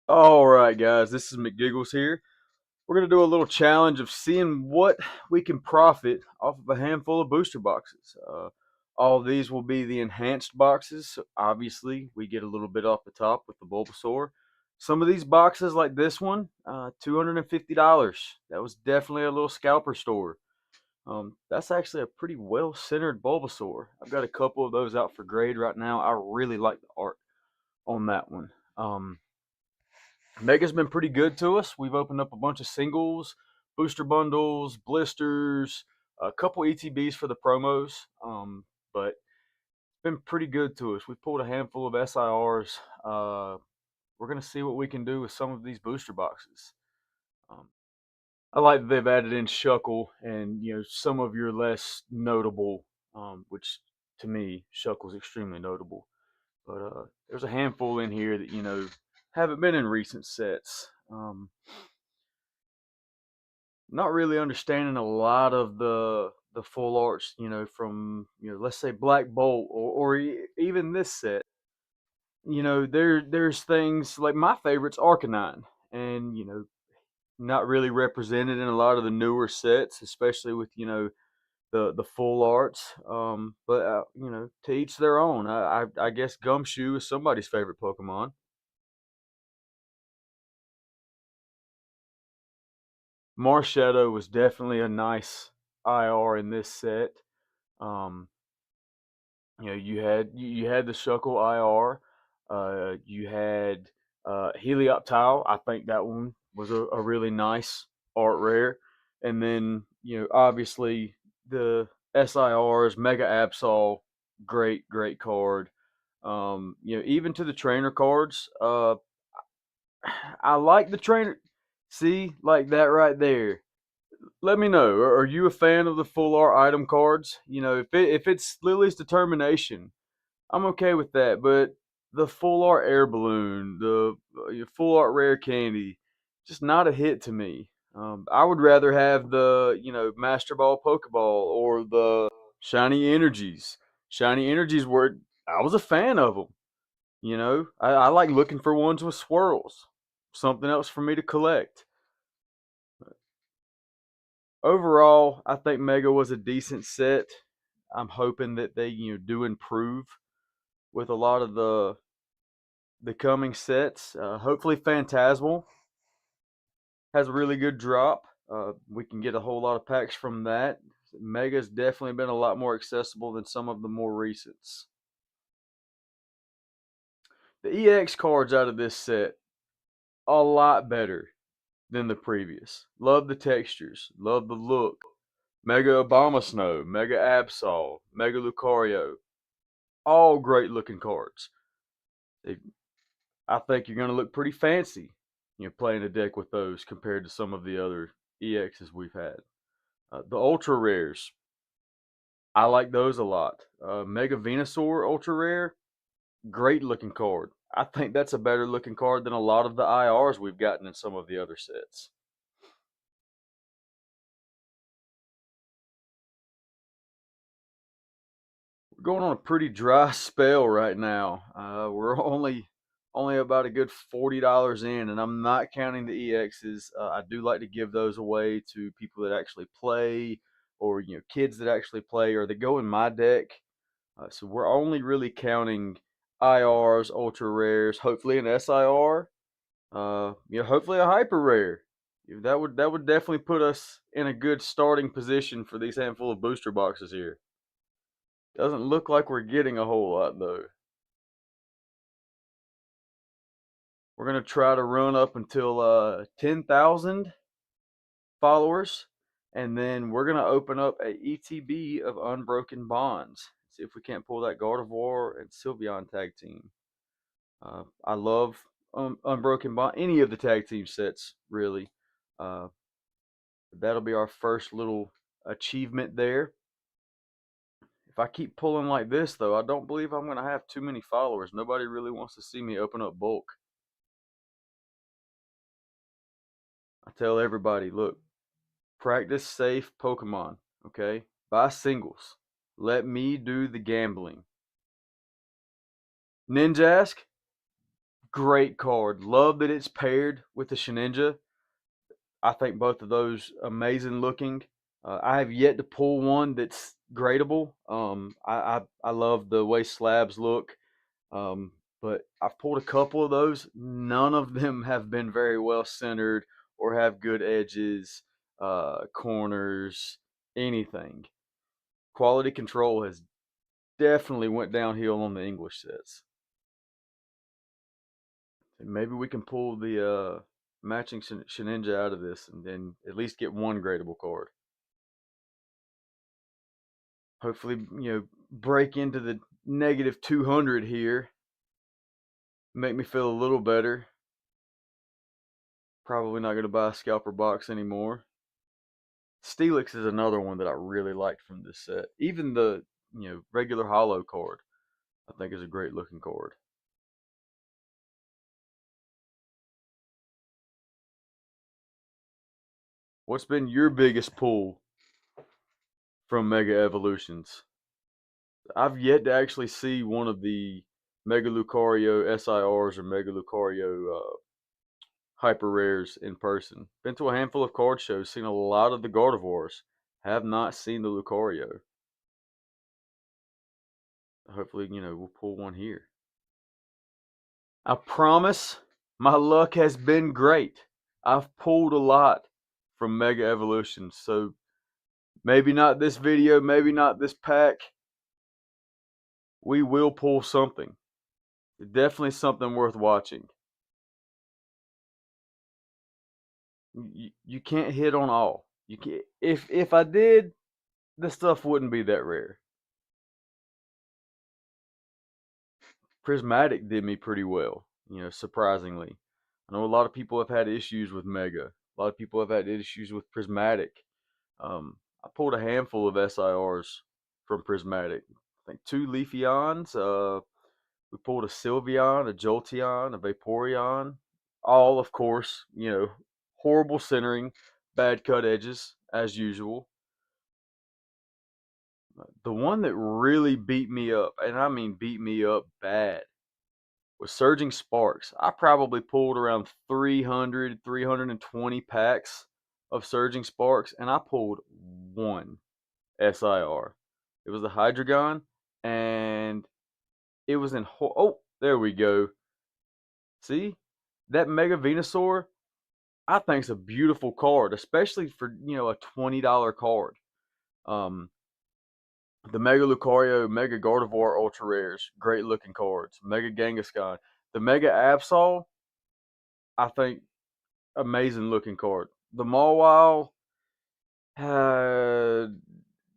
All right, guys, this is McGiggles here. We're going to do a little challenge of seeing what we can profit off of a handful of booster boxes. All of these will be the enhanced boxes. So obviously, we get a little bit off the top with the Bulbasaur. Some of these boxes, like this one, $250. That was definitely a little scalper store. That's actually a pretty well centered Bulbasaur. I've got a couple of those out for grade right now. I really like the art on that one. Mega's been pretty good to us. We've opened up a bunch of singles, booster bundles, blisters, a couple ETBs for the promos. But it's been pretty good to us. We've pulled a handful of SIRs. We're gonna see what we can do with some of these booster boxes. Um, I like that they've added in Shuckle and some of your less notable, which to me Shuckle's extremely notable. But there's a handful in here that haven't been in recent sets. Not really understanding a lot of the full arts, from let's say Black Bolt or even this set. There's things like my favorites Arcanine, and not really represented in a lot of the newer sets, especially with the full arts. But to each their own. I guess Gumshoe is somebody's favorite Pokemon. Marshadow was definitely a nice IR in this set. Um, you had the Shuckle IR. You had Helioptile. I think that one was a really nice art rare. And then obviously the SIRs, Mega Absol, great card. Even to the trainer cards. I like the trainer. See, like that right there. Let me know. Are you a fan of the full art item cards? If it's Lily's determination, I'm okay with that. But the full art air balloon, the full art rare candy, just not a hit to me. I would rather have the Master Ball, Pokeball, or the shiny energies. Shiny energies were I was a fan of them. I like looking for ones with swirls. Something else for me to collect. Overall, I think Mega was a decent set. I'm hoping that they do improve with a lot of the coming sets. Hopefully, Phantasmal has a really good drop. We can get a whole lot of packs from that. Mega's definitely been a lot more accessible than some of the more recents. The EX cards out of this set, a lot better than the previous. Love the textures, love the look. Mega Abomasnow, Mega Absol, Mega Lucario, all great looking cards. They, I think you're going to look pretty fancy, playing a deck with those compared to some of the other EXs we've had. The Ultra Rares, I like those a lot. Mega Venusaur Ultra Rare, great looking card. I think that's a better looking card than a lot of the IRs we've gotten in some of the other sets. We're going on a pretty dry spell right now. We're only about a good $40 in, and I'm not counting the EXs. I do like to give those away to people that actually play, or kids that actually play, or that go in my deck. So we're only really counting IRs, ultra rares, hopefully an SIR, hopefully a hyper rare. That would definitely put us in a good starting position for these handful of booster boxes here. Doesn't look like we're getting a whole lot though. We're gonna try to run up until 10,000 followers, and then we're gonna open up a ETB of Unbroken Bonds. See if we can't pull that Gardevoir and Sylveon tag team. I love Unbroken Bond, any of the tag team sets really. Uh, that'll be our first little achievement there. If I keep pulling like this, though, I don't believe I'm going to have too many followers. Nobody really wants to see me open up bulk. I tell everybody, look, practice safe Pokemon, okay? Buy singles. Let me do the gambling. Ninjask, Great card. Love that it's paired with the Sheninja. I think both of those amazing looking. I have yet to pull one that's gradable. I love the way slabs look, um, but I've pulled a couple of those. None of them have been very well centered or have good edges, corners, anything. Quality control has definitely went downhill on the English sets. And maybe we can pull the matching Sheninja out of this and then at least get one gradable card. Hopefully, break into the negative 200 here. Make me feel a little better. Probably not going to buy a scalper box anymore. Steelix is another one that I really liked from this set. Even the regular hollow card, I think, is a great looking card. What's been your biggest pull from Mega Evolutions? I've yet to actually see one of the Mega Lucario SIRs or Mega Lucario hyper rares in person. Been to a handful of card shows, seen a lot of the Gardevoirs. Have not seen the Lucario. Hopefully, we'll pull one here. I promise my luck has been great. I've pulled a lot from Mega Evolutions, so maybe not this video, maybe not this pack. We will pull something. Definitely something worth watching. You can't hit on all. You can if I did, the stuff wouldn't be that rare. Prismatic did me pretty well, surprisingly. I know a lot of people have had issues with Mega. A lot of people have had issues with Prismatic. I pulled a handful of SIRs from Prismatic. I think two Leafeons. We pulled a Sylveon, a Jolteon, a Vaporeon. All, of course, horrible centering, bad cut edges, as usual. The one that really beat me up, and I mean beat me up bad, was Surging Sparks. I probably pulled around 300, 320 packs of Surging Sparks, and I pulled one SIR. It was the Hydreigon, and it was in. Oh, there we go. See? That Mega Venusaur, I think, is a beautiful card, especially for, a $20 card. Um, the Mega Lucario, Mega Gardevoir Ultra Rares, great looking cards. Mega Gengaskan. The Mega Absol, I think, amazing looking card. The Mawile,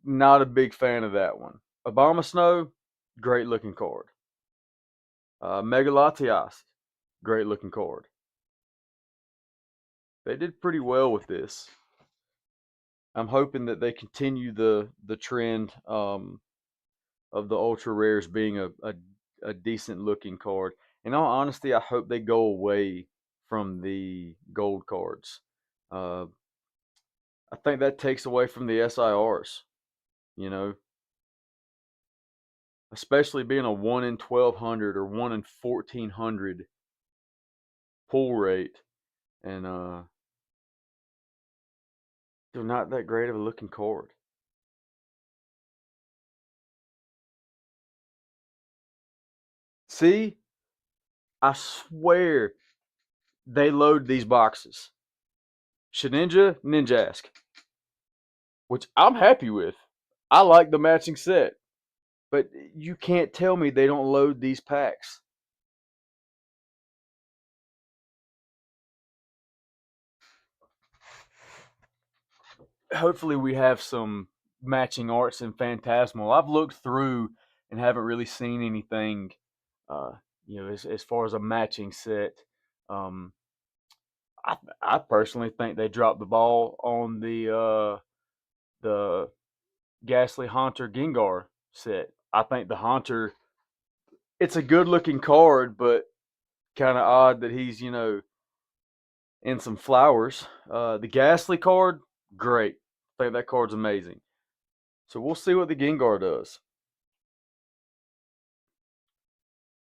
not a big fan of that one. Abomasnow, great looking card. Mega Latias, great looking card. They did pretty well with this. I'm hoping that they continue the trend of the ultra rares being a decent looking card. In all honesty, I hope they go away from the gold cards. Uh, I think that takes away from the SIRs, you know, especially being a 1 in 1200 or 1 in 1400 pull rate. And they're not that great of a looking card. See, I swear they load these boxes. Sheninja, Ninjask, which I'm happy with. I like the matching set, but you can't tell me they don't load these packs. Hopefully, we have some matching arts in Phantasmal. I've looked through and haven't really seen anything, uh, as far as a matching set. Um, I personally think they dropped the ball on the Ghastly Haunter Gengar set. I think the Haunter, it's a good looking card, but kind of odd that he's, in some flowers. The Ghastly card, great. I think that card's amazing. So we'll see what the Gengar does.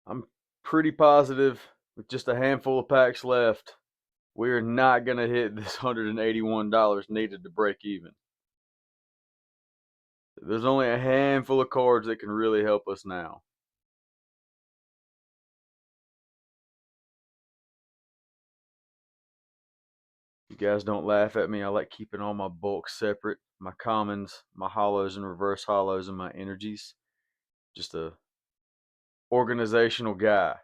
I'm pretty positive with just a handful of packs left, we're not going to hit this $181 needed to break even. There's only a handful of cards that can really help us now. You guys don't laugh at me. I like keeping all my bulks separate. My commons, my hollows and reverse hollows, and my energies. Just a organizational guy.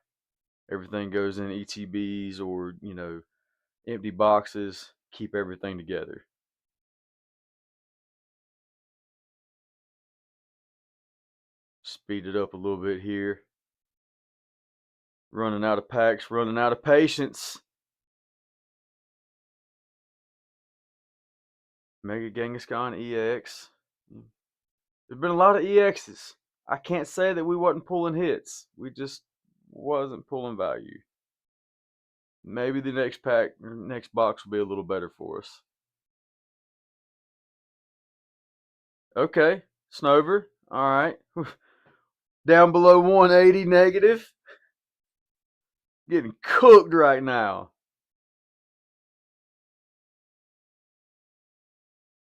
Everything goes in ETBs or, empty boxes. Keep everything together. Speed it up a little bit here. Running out of packs, running out of patience. Mega Genghis-Khan EX. There's been a lot of EXs. I can't say that we wasn't pulling hits. We just wasn't pulling value. Maybe the next pack or next box will be a little better for us. Okay, Snover. All right. Down below 180 negative. Getting cooked right now.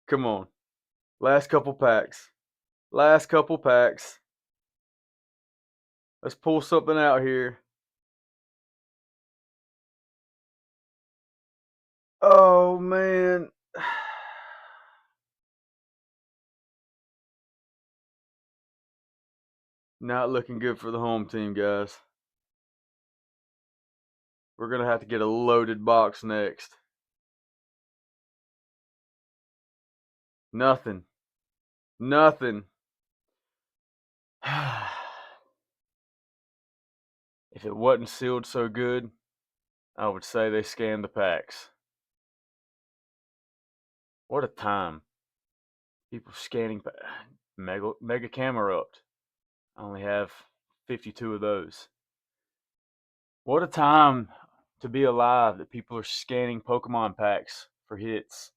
Come on. Last couple packs. Last couple packs. Let's pull something out here. Oh, man. Not looking good for the home team, guys. We're going to have to get a loaded box next. Nothing. Nothing. If it wasn't sealed so good, I would say they scanned the packs. What a time. People scanning Mega Camera up. I only have 52 of those. What a time to be alive that people are scanning Pokemon packs for hits.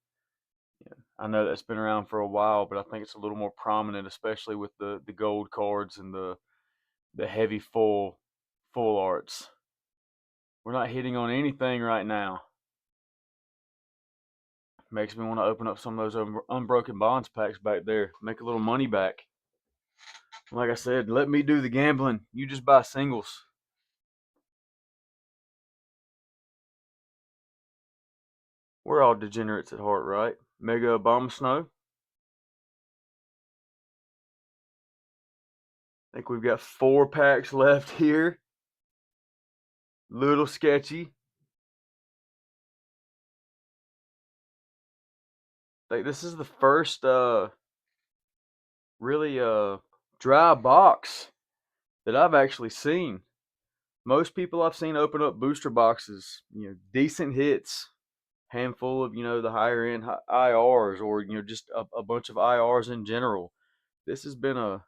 I know that's been around for a while, but I think it's a little more prominent, especially with the gold cards and the heavy full arts. We're not hitting on anything right now. Makes me want to open up some of those Unbroken Bonds packs back there. Make a little money back. Like I said, let me do the gambling. You just buy singles. We're all degenerates at heart, right? Mega Bomb Snow. I think we've got 4 packs left here. Little sketchy. I think this is the first really dry box that I've actually seen. Most people I've seen open up booster boxes, decent hits, handful of, the higher end IRs or, just a bunch of IRs in general. This has been a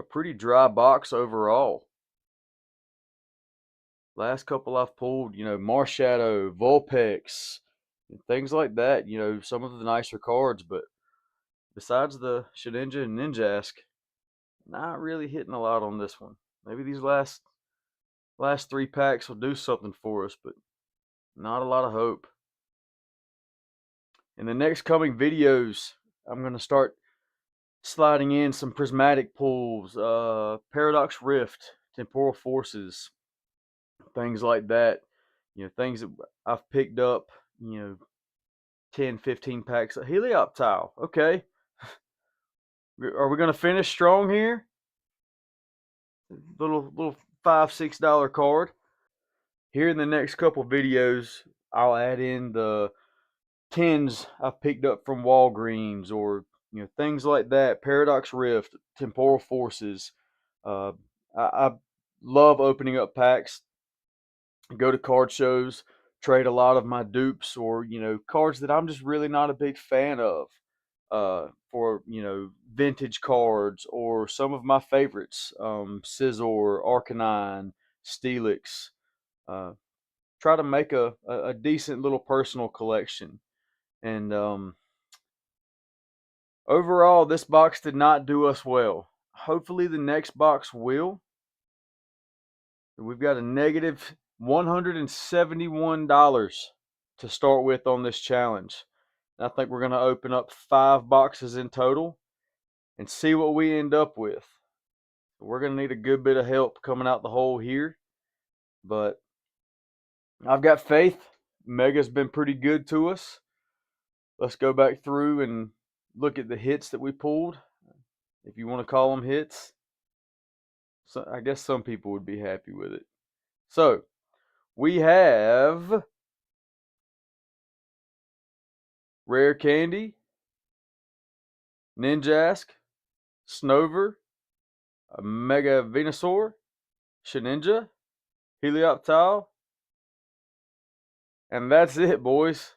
pretty dry box overall. Last couple I've pulled, Marshadow, Vulpix, things like that, some of the nicer cards, but besides the Shedinja and Ninjask, not really hitting a lot on this one. Maybe these last 3 packs will do something for us, but not a lot of hope. In the next coming videos, I'm going to start sliding in some prismatic pulls, Paradox Rift, Temporal Forces, things like that. Things that I've picked up, 10, 15 packs of Helioptile. Okay. Are we going to finish strong here? Little $5, $6 card. Here in the next couple videos, I'll add in the tins I've picked up from Walgreens or things like that. Paradox Rift, Temporal Forces. I love opening up packs. Go to card shows, trade a lot of my dupes or cards that I'm just really not a big fan of. For vintage cards or some of my favorites, Scizor, Arcanine, Steelix. Try to make a decent little personal collection. And overall, this box did not do us well. Hopefully the next box will. We've got a negative $171 to start with on this challenge. I think we're going to open up 5 boxes in total and see what we end up with. We're going to need a good bit of help coming out the hole here, but I've got faith. Mega's been pretty good to us. Let's go back through and look at the hits that we pulled, if you want to call them hits. So I guess some people would be happy with it. So we have Rare Candy, Ninjask, Snover, a Mega Venusaur, Sheninja, Helioptile, and that's it, boys.